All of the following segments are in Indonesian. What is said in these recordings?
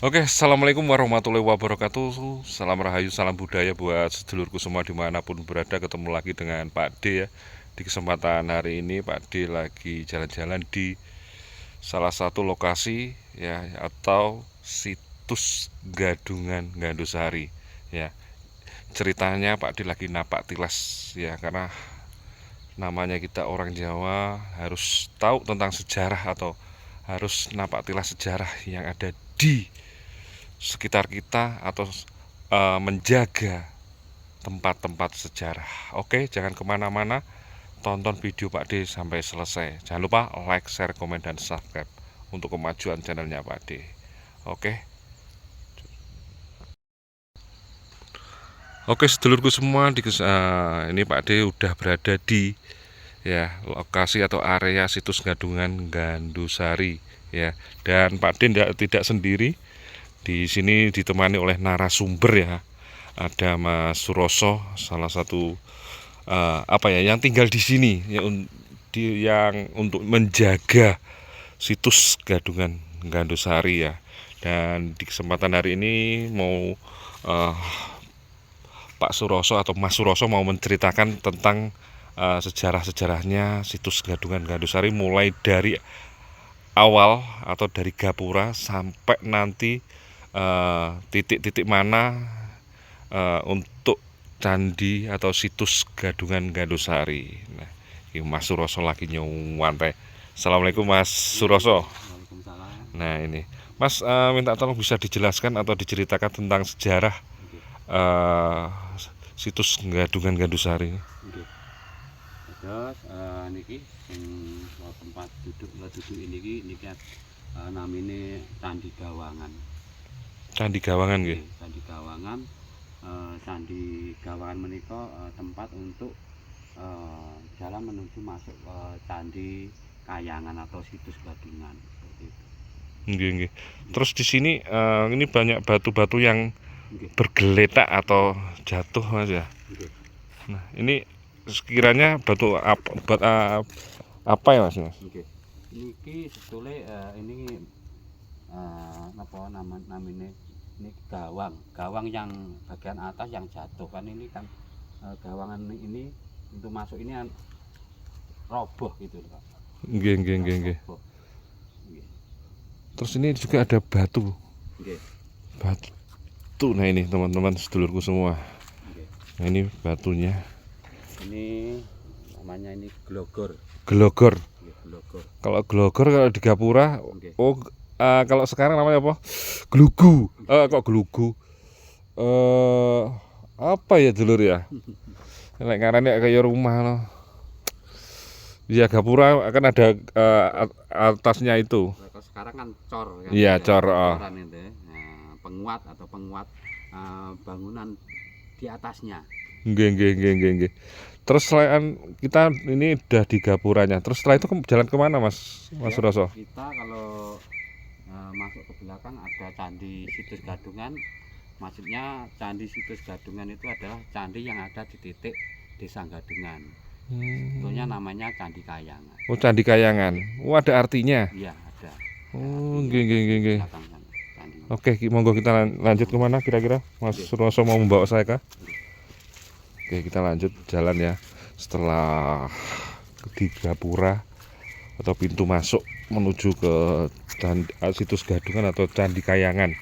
Oke, assalamualaikum warahmatullahi wabarakatuh. Salam rahayu, salam budaya buat sedulurku semua dimanapun berada. Ketemu lagi dengan Pak D ya. Di kesempatan hari ini Pak D lagi jalan-jalan di salah satu lokasi ya, atau situs Gadungan Gandusari ya. Ceritanya Pak D lagi napak tilas ya, karena namanya kita orang Jawa harus tahu tentang sejarah atau harus napak tilas sejarah yang ada di sekitar kita atau menjaga tempat-tempat sejarah. Oke, jangan kemana-mana, tonton video Pak D sampai selesai. Jangan lupa like, share, komen, dan subscribe untuk kemajuan channelnya Pak D. Oke. Oke, sedulurku semua, ini Pak D udah berada di ya lokasi atau area situs Gadungan Gandusari ya. Dan Pak D tidak sendiri. Di sini ditemani oleh narasumber ya. Ada Mas Suroso, salah satu yang tinggal di sini yang untuk menjaga situs Gadungan Gandusari ya. Dan di kesempatan hari ini mau uh, Pak Suroso atau Mas Suroso mau menceritakan tentang sejarah-sejarahnya situs Gadungan Gandusari, mulai dari awal atau dari gapura sampai nanti titik-titik mana untuk candi atau situs Gadungan Gandusari. Nah, ini Mas Suroso lagi nyuwantai. Assalamualaikum Mas Suroso. Nah ini Mas, minta tolong bisa dijelaskan atau diceritakan tentang sejarah uh, situs Gadungan Gandusari. Terus niki sing tempat duduk niki namine Candi Gawangan. Candi Gawangan nggih. Candi Gawangan. Candi Gawangan menika tempat untuk jalan menuju masuk ke Candi Kayangan atau situs Gadungan seperti itu. Nggih. Terus di sini ini banyak batu-batu yang bergeletak atau jatuh Mas ya. Nah, ini sekiranya batu apa ya Mas? Niki sebetulnya ini namanya ini gawang yang bagian atas yang jatuh kan, ini kan gawangan ini untuk masuk ini kan roboh gitu loh Pak. Nggih. Terus ini juga ada batu. Batu. Nah ini teman-teman sedulurku semua. Nah ini batunya. Ini namanya ini glogor. Kalau glogor kalau di gapura, kalau sekarang namanya apa? Glugu. Kok glugu? Apa ya dulur ya? Nek ngarane kayak rumah loh. Ya gapura akan ada atasnya itu. Kalau sekarang kan cor kan. Iya, cor. Penguat bangunan di atasnya. Nggih. Terus selain kita ini udah di gapuranya. Terus setelah itu jalan kemana Mas Suroso? Kita kalau masuk ke belakang ada Candi Situs Gadungan. Maksudnya Candi Situs Gadungan itu adalah candi yang ada di titik Desa Gadungan. Sebetulnya namanya Candi Kayangan. Oh, Candi Kayangan. Oh, ada artinya. Iya, ada. Oh, nggih. Belakang sana, Oke, monggo kita lanjut kemana kira-kira? Mas Suroso mau membawa saya kah? Oke, kita lanjut jalan ya. Setelah di gapura atau pintu masuk menuju ke situs Gadungan atau Candi Kayangan.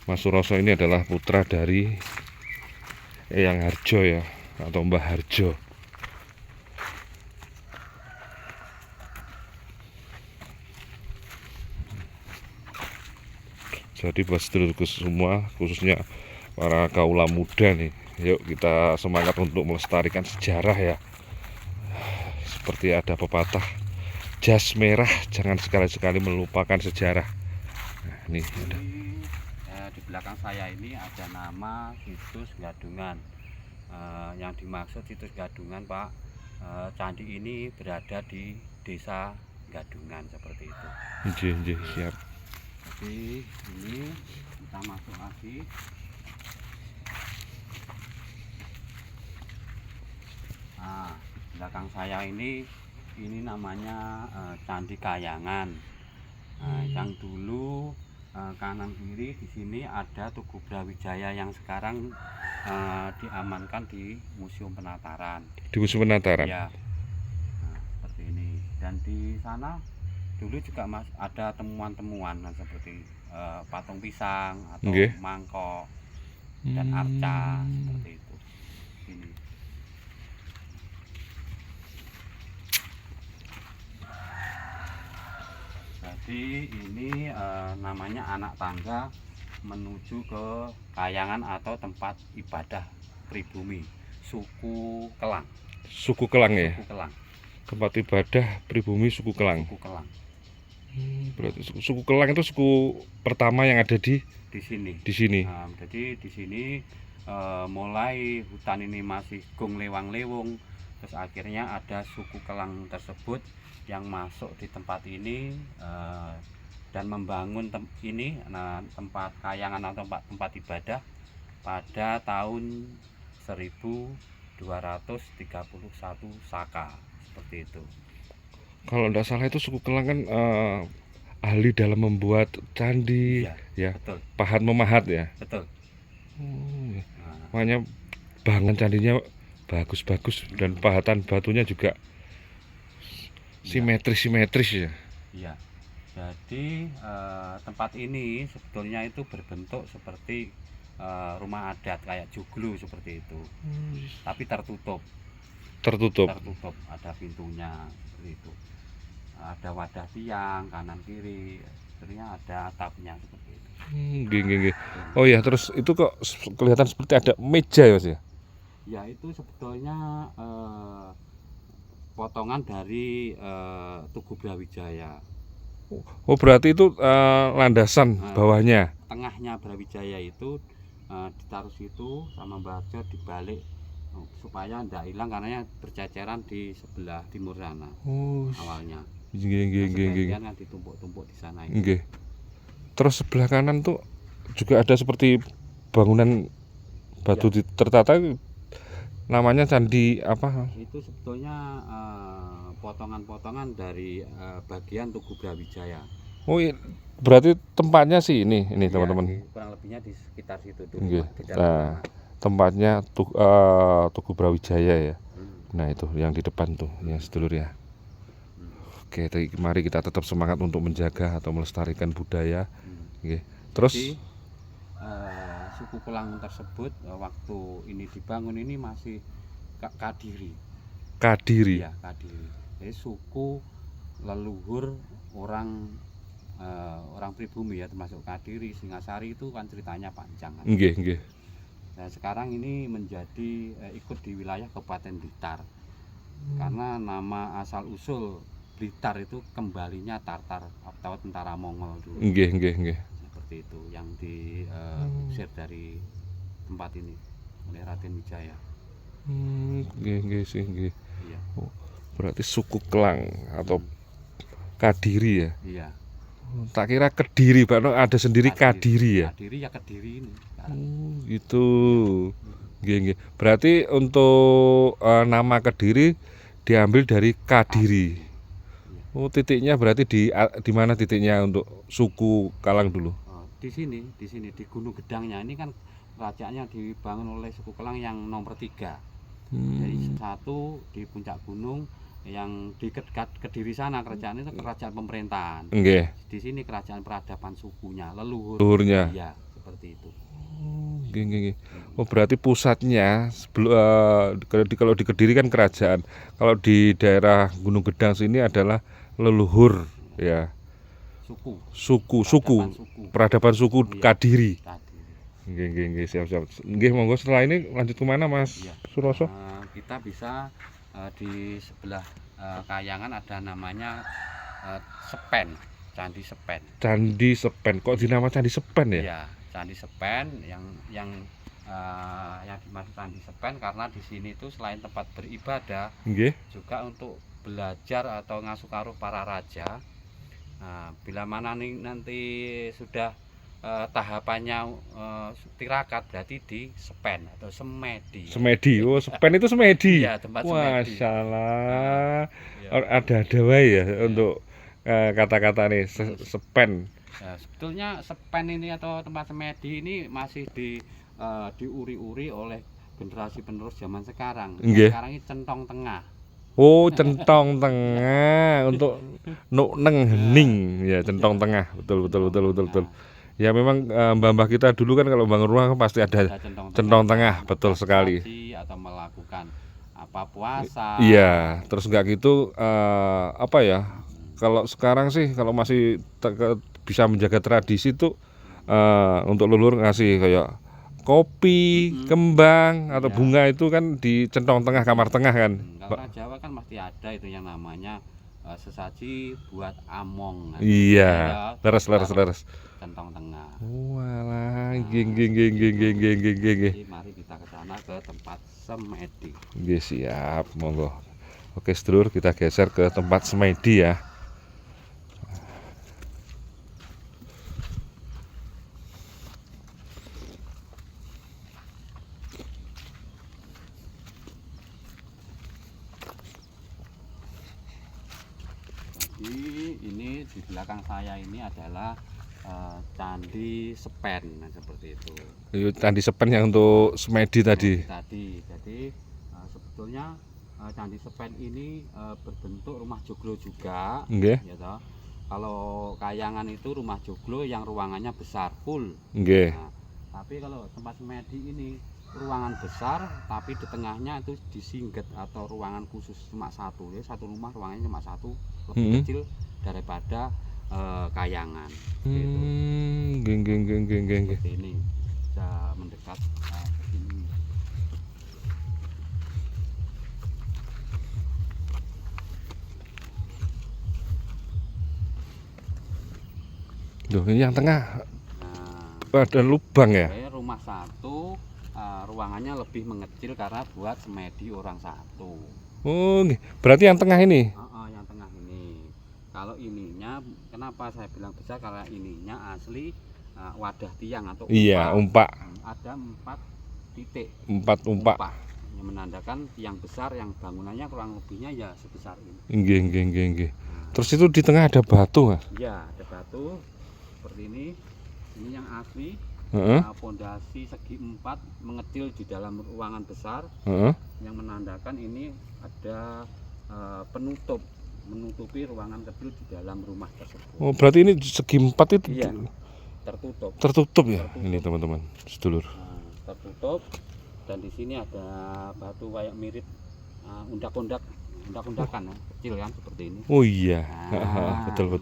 Mas Suroso ini adalah putra dari Eyang Harjo ya, atau Mbah Harjo. Jadi buat sedulurku semua, khususnya para kaula muda nih, yuk kita semangat untuk melestarikan sejarah ya. Seperti ada pepatah, jas merah jangan sekali-sekali melupakan sejarah. Nah, ini ada. Di belakang saya ini ada nama situs Gadungan. Yang dimaksud situs Gadungan Pak, candi ini berada di Desa Gadungan seperti itu. Nggih, siap. Jadi ini kita masuk lagi. Nah, belakang saya ini namanya Candi Kayangan. Nah, yang dulu kanan kiri di sini ada Tugu Brawijaya yang sekarang diamankan di Museum Penataran. Di Museum Penataran. Ya, nah, seperti ini. Dan di sana dulu juga ada temuan-temuan seperti patung pisang atau Nggih. mangkok dan arca seperti itu. Ini. Jadi ini namanya anak tangga menuju ke kayangan atau tempat ibadah pribumi suku Kelang. Suku Kelang ya. Suku Kelang. Tempat ibadah pribumi suku Kelang. Suku Kelang. Berarti suku Kelang itu suku pertama yang ada di sini. Di sini. Nah, jadi di sini mulai hutan ini masih gong lewang-lewung, terus akhirnya ada suku Kelang tersebut yang masuk di tempat ini dan membangun tempat kayangan atau tempat ibadah pada tahun 1231 Saka seperti itu. Kalau tidak salah itu suku Kelang kan ahli dalam membuat candi, ya, betul. pahat memahat ya. Betul. Ya. Makanya bangun candinya bagus-bagus dan pahatan batunya juga simetris ya. Iya. Jadi tempat ini sebetulnya itu berbentuk seperti rumah adat kayak joglo seperti itu. Tapi tertutup. Tertutup, ada pintunya seperti itu. Ada wadah tiang kanan kiri, ternyata ada atapnya seperti itu. Gini. Oh ya, terus itu kok kelihatan seperti ada meja ya Mas ya? Ya itu sebetulnya potongan dari Tugu Brawijaya. Oh berarti itu landasan bawahnya. Tengahnya Brawijaya itu ditaruh situ sama Mbah dibalik supaya tidak hilang karena berceceran di sebelah timur sana awalnya. Sebagian kan ditumpuk-tumpuk di sana. Terus sebelah kanan tuh juga ada seperti bangunan batu tertata, namanya candi apa? Itu sebetulnya potongan-potongan dari bagian Tugu Brawijaya. Oh iya, berarti tempatnya sih ini teman-teman. Kurang lebihnya di sekitar situ tuh. Nah, tempatnya Tugu Brawijaya ya. Nah itu yang di depan tuh, ya sedulur ya. Oke, mari kita tetap semangat untuk menjaga atau melestarikan budaya. Terus jadi, suku Kelang tersebut waktu ini dibangun ini masih Kadiri. Ya, Kadiri. Jadi suku leluhur orang pribumi ya, termasuk Kadiri, Singasari itu kan ceritanya panjang kan. Nah, sekarang ini menjadi ikut di wilayah Kabupaten Blitar. Karena nama asal usul Blitar itu kembalinya Tartar atau tentara Mongol dulu. Seperti itu yang diusir dari tempat ini oleh Raden Wijaya. Iya. Oh, berarti suku Kelang atau Kadiri ya? Iya. Tak kira Kediri, Pak. Ada sendiri Kadiri ya? Kadiri ya Kediri ini. Itu. Berarti untuk nama Kediri diambil dari Kadiri. Oh, titiknya berarti di mana titiknya untuk suku Kelang dulu? Di sini di Gunung Gedangnya ini kan kerajaannya dibangun oleh suku Kelang yang nomor 3. Jadi satu di puncak gunung, yang di Kediri sana kerajaan itu kerajaan pemerintahan. Di sini kerajaan peradaban sukunya, leluhurnya. Ya, seperti itu. Oh berarti pusatnya kalau di Kediri kan kerajaan, kalau di daerah Gunung Gedang sini adalah leluhur ya, suku peradaban suku Kadiri. Siap. Monggo setelah ini lanjut kemana Mas Suroso? Kita bisa di sebelah kayangan ada namanya Sepen, Candi Sepen. Candi Sepen, kok dinama Candi Sepen ya? Iya, Candi Sepen yang dimaksud Candi Sepen karena di sini itu selain tempat beribadah, juga untuk belajar atau ngasuh karuh para raja. Nah, bila mana nanti sudah tahapannya tirakat berarti di Sepen atau Semedi. Oh Sepen itu Semedi. Iya, tempat Semedi. Masalah ada wae ya untuk kata-kata nih sepen. Ya, sebetulnya sepen ini atau tempat semedi ini masih diuri-uri oleh generasi penerus zaman sekarang. Nggih. Sekarang ini centong tengah. Oh, centong tengah untuk neng hening ya, centong tengah. Betul betul betul betul betul. Ya memang mbah-mbah kita dulu kan kalau bangun rumah kan pasti ada centong tengah, betul sekali. Atau melakukan apa puasa. Iya, terus enggak gitu apa ya? Kalau sekarang sih kalau masih bisa menjaga tradisi tuh untuk leluhur ngasih kayak kopi, kembang atau bunga itu kan di centong tengah, kamar tengah kan. Kalau orang Jawa kan pasti ada itu yang namanya sesaji buat among. Iya, leres. Centong tengah. Walah, nggih. Mari kita ke sana ke tempat semedi. Nggih, siap, monggo. Oke, sedulur, kita geser ke tempat semedi ya. Jadi ini di belakang saya ini adalah Candi Sepen, nah, seperti itu. Itu Candi Sepen yang untuk semedi tadi. Jadi sebetulnya Candi Sepen ini berbentuk rumah joglo juga. Nggih. Ya toh. Kalau kayangan itu rumah joglo yang ruangannya besar full. Nggih. Nah, tapi kalau tempat semedi ini ruangan besar, tapi di tengahnya itu disingget atau ruangan khusus cuma satu. Ya, satu rumah ruangannya cuma satu, lebih kecil daripada kayangan. Gitu. Geng. Seperti ini bisa mendekat ini. Loh, ini yang tengah Nah, ada lubang ya? rumah satu ruangannya lebih mengecil karena buat semedi orang satu. Oh, berarti yang tengah ini? Yang tengah ini. Kalau ininya, kenapa saya bilang besar? Karena ininya asli wadah tiang atau umpak. Iya, umpak. Ada 4 titik. 4 umpak. Yang menandakan tiang besar yang bangunannya kurang lebihnya ya sebesar ini. Nggih. Terus itu di tengah ada batu, Mas? Iya, ada batu seperti ini. Ini yang asli. Pondasi segi 4 mengecil di dalam ruangan besar. Yang menandakan ini ada penutup, menutupi ruangan kecil di dalam rumah tersebut. Oh, berarti ini segi 4 itu iya, tertutup. Tertutup ya? Tertutup. Ini teman-teman, sedulur. Tertutup, dan di sini ada batu kayak mirip undak-undakan ya, kecil kan seperti ini. Oh iya. Betul.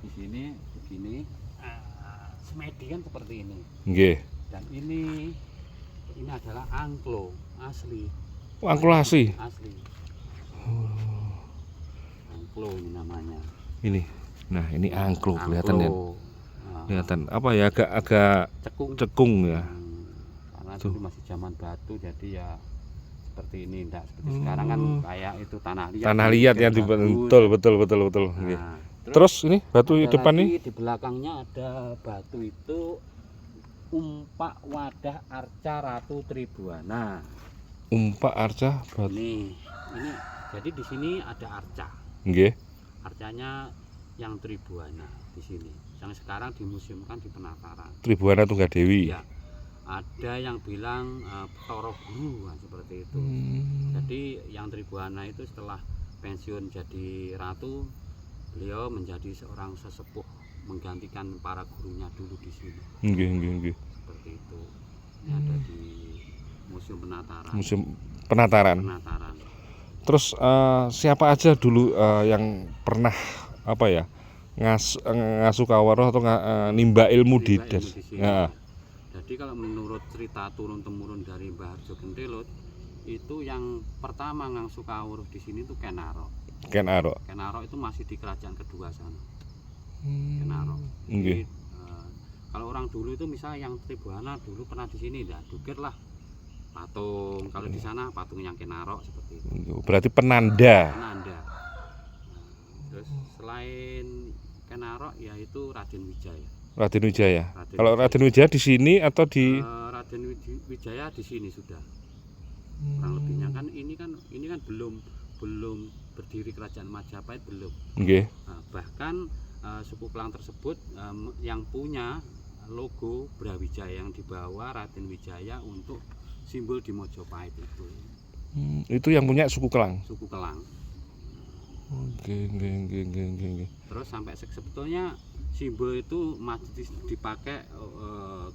Di sini begini. Semedi kan seperti ini. Nggih. Dan ini adalah angklo asli. Oh, angklo asli. Angklo ini namanya. Ini. Nah, ini angklo kelihatan ya. Kelihatan apa ya, agak cekung ya. Karena itu masih zaman batu, jadi ya seperti ini, enggak seperti sekarang kan kayak itu tanah liat ya, betul. Nah, terus ini batu di depan nih, di belakangnya ada batu itu umpak wadah arca Ratu Tribuana. Umpak arca batu. Ini jadi di sini ada arca. Nggih. Arcanya yang Tribuana di sini. Yang sekarang dimuseumkan di Penataran. Tribuana Tunggadewi. Ya. Ada yang bilang Toro Guru seperti itu. Jadi yang Tribuana itu setelah pensiun jadi ratu, beliau menjadi seorang sesepuh menggantikan para gurunya dulu di sini. Nggih. Seperti itu. Ini ada di Museum Penataran. Museum Penataran. Terus siapa aja dulu yang pernah apa ya ngasuh kawaroh atau nimba ilmu di sini? Ya. Jadi kalau menurut cerita turun temurun dari Mbah Harjo Gentelut, itu yang pertama ngasuh kawruh di sini itu Ken Arok. Ken Arok itu masih di kerajaan kedua sana. Ken Arok. Jadi kalau orang dulu itu misalnya yang Tribuana dulu pernah di sini, enggak dukir lah patung. Kalau di sana patung yang Ken Arok seperti itu. Berarti penanda. Terus selain Ken Arok yaitu Raden Wijaya. Kalau Raden Wijaya di sini atau di Raden Wijaya di sini sudah. Kurang lebihnya kan ini kan belum berdiri kerajaan Majapahit belum. Nggih. Nah, bahkan suku Kelang tersebut yang punya logo Brawijaya yang dibawa Raden Wijaya untuk simbol di Mojopahit itu. Itu yang punya suku Kelang. Suku Kelang. Oke, nggih. Terus sampai sebetulnya simbol itu masih dipakai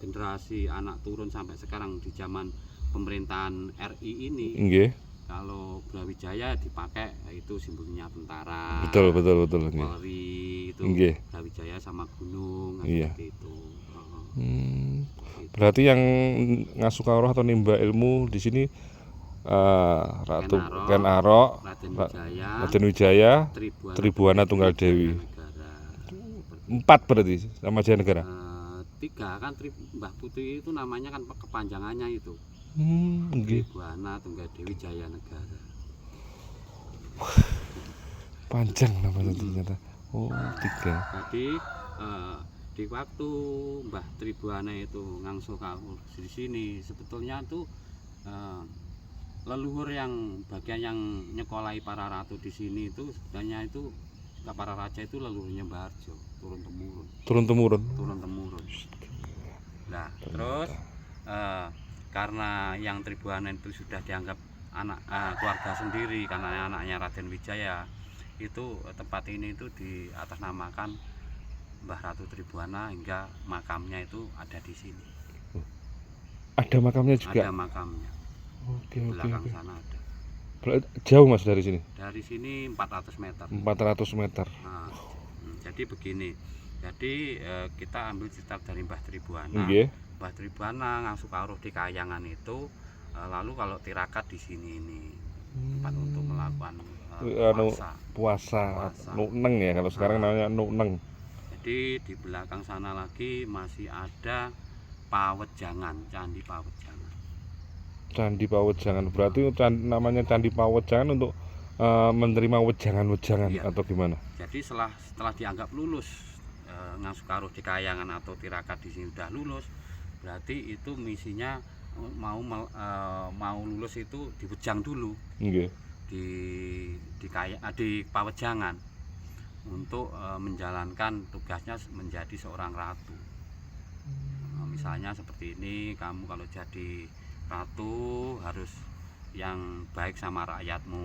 generasi anak turun sampai sekarang di zaman pemerintahan RI ini. Nggih. Kalau Brawijaya dipakai itu simbolnya tentara. Betul. Nggih. Polri itu Nggih. Brawijaya sama gunung Iya. seperti itu. Berarti yang ngasukaroh atau nimba ilmu di sini Ratu Ken Arok, Raden Wijaya, Tribuana Tunggal Dewi. Negara. 4 berarti nama Jaya Negara. 3 kan Mbah Putri itu namanya kan kepanjangannya itu. Nggih. Tribuana Tunggal Dewi Jaya Negara. Panjang namanya ternyata. Oh, 3. Jadi di waktu Mbah Tribuana itu ngangsu di sini sebetulnya tuh leluhur yang bagian yang nyekolahi para ratu di sini itu sebenarnya itu para raja itu leluhurnya Mbah Harjo, turun temurun. Nah, terus karena yang Tribuana itu sudah dianggap anak keluarga sendiri karena anaknya Raden Wijaya, itu tempat ini itu diatasnamakan Mbah Ratu Tribuana hingga makamnya itu ada di sini. Ada makamnya juga. Ada makamnya. Oke. Belakang sana ada. Jauh Mas dari sini? Dari sini 400 meter. 400 meter. Nah, jadi begini. Jadi kita ambil cerita dari Mbah Tribuana. Nggih. Mbah Tribuana ngasukaruh di Kayangan itu, lalu kalau tirakat di sini ini tempat untuk melakukan puasa. Nukneng ya kalau sekarang namanya nukneng. Jadi di belakang sana lagi masih ada Pawejangan, Candi Pawejangan. Candi Pawejangan berarti namanya Candi Pawejangan untuk menerima wejangan-wejangan Iya. atau gimana? Jadi setelah dianggap lulus ngasukaruh di Kayangan atau tirakat di sini udah lulus, berarti itu misinya mau lulus itu diwejang dulu. Nggih. Di Pawejangan untuk menjalankan tugasnya menjadi seorang ratu. Misalnya seperti ini, kamu kalau jadi ratu harus yang baik sama rakyatmu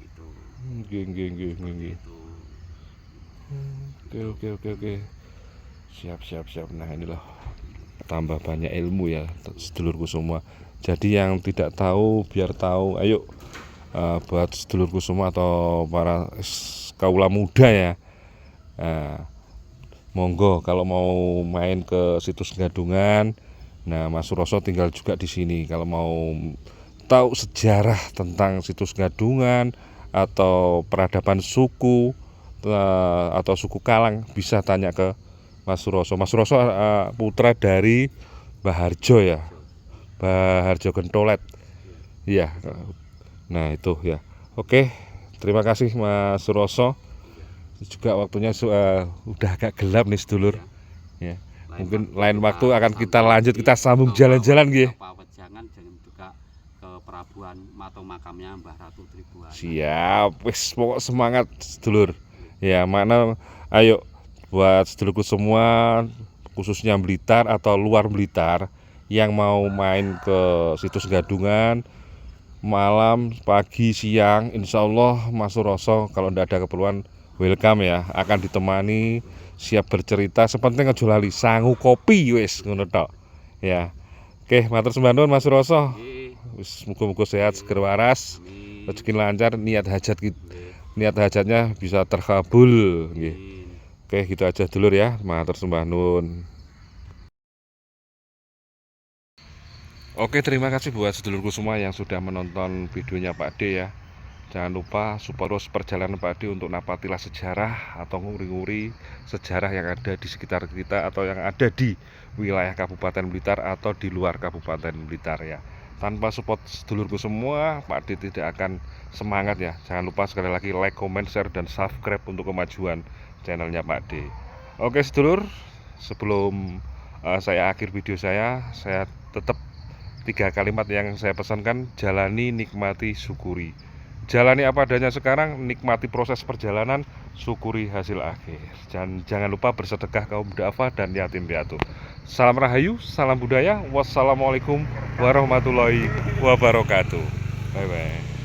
itu. Nggih. Itu. Oke. Siap. Nah, inilah tambah banyak ilmu ya sedulurku semua. Jadi yang tidak tahu biar tahu. Ayo buat sedulurku semua atau para kaula muda ya. Monggo kalau mau main ke situs Gadungan. Nah, Mas Suroso tinggal juga di sini. Kalau mau tahu sejarah tentang situs Gadungan atau peradaban suku atau suku Kalang, bisa tanya ke Mas Suroso. Mas Suroso putra dari Mbah Harjo ya, Mbah Harjo Gentolet. Iya. Nah itu ya. Oke, terima kasih Mas Suroso. Juga waktunya udah agak gelap nih sedulur. Ya. Mungkin lain waktu akan kita lanjut, kita sambung jalan-jalan nggih. Pawejangan dan juga ke perabuan atau makamnya Mbah Ratu Tribuana. Siap, wis pokok semangat sedulur. Ya, mana ayo buat sedulurku semua khususnya Blitar atau luar Blitar yang mau main ke situs Gadungan malam, pagi, siang, insya Allah Mas Suroso kalau tidak ada keperluan welcome ya, akan ditemani, siap bercerita, sepenting aja lali sangu kopi wis ngono tok. Ya. Oke, matur sembah nuwun Mas Suroso. Wis muga-muga sehat seger waras, rezeki lancar, niat hajatnya bisa terkabul nggih. Oke, gitu aja dulur ya. Matur sembah nuwun. Oke, terima kasih buat sedulurku semua yang sudah menonton videonya Pak D ya. Jangan lupa support terus perjalanan Pak D untuk napatilah sejarah atau nguri-nguri sejarah yang ada di sekitar kita atau yang ada di wilayah Kabupaten Blitar atau di luar Kabupaten Blitar ya. Tanpa support sedulurku semua, Pak D tidak akan semangat ya. Jangan lupa sekali lagi like, comment, share, dan subscribe untuk kemajuan channelnya Pak D. Oke sedulur, sebelum saya akhir video saya tetap 3 kalimat yang saya pesankan: jalani, nikmati, syukuri. jalani apa adanya sekarang, nikmati proses perjalanan, syukuri hasil akhir. Jangan lupa bersedekah kaum duafa dan yatim piatu. Salam Rahayu, salam budaya. Wassalamualaikum warahmatullahi wabarakatuh. Bye bye.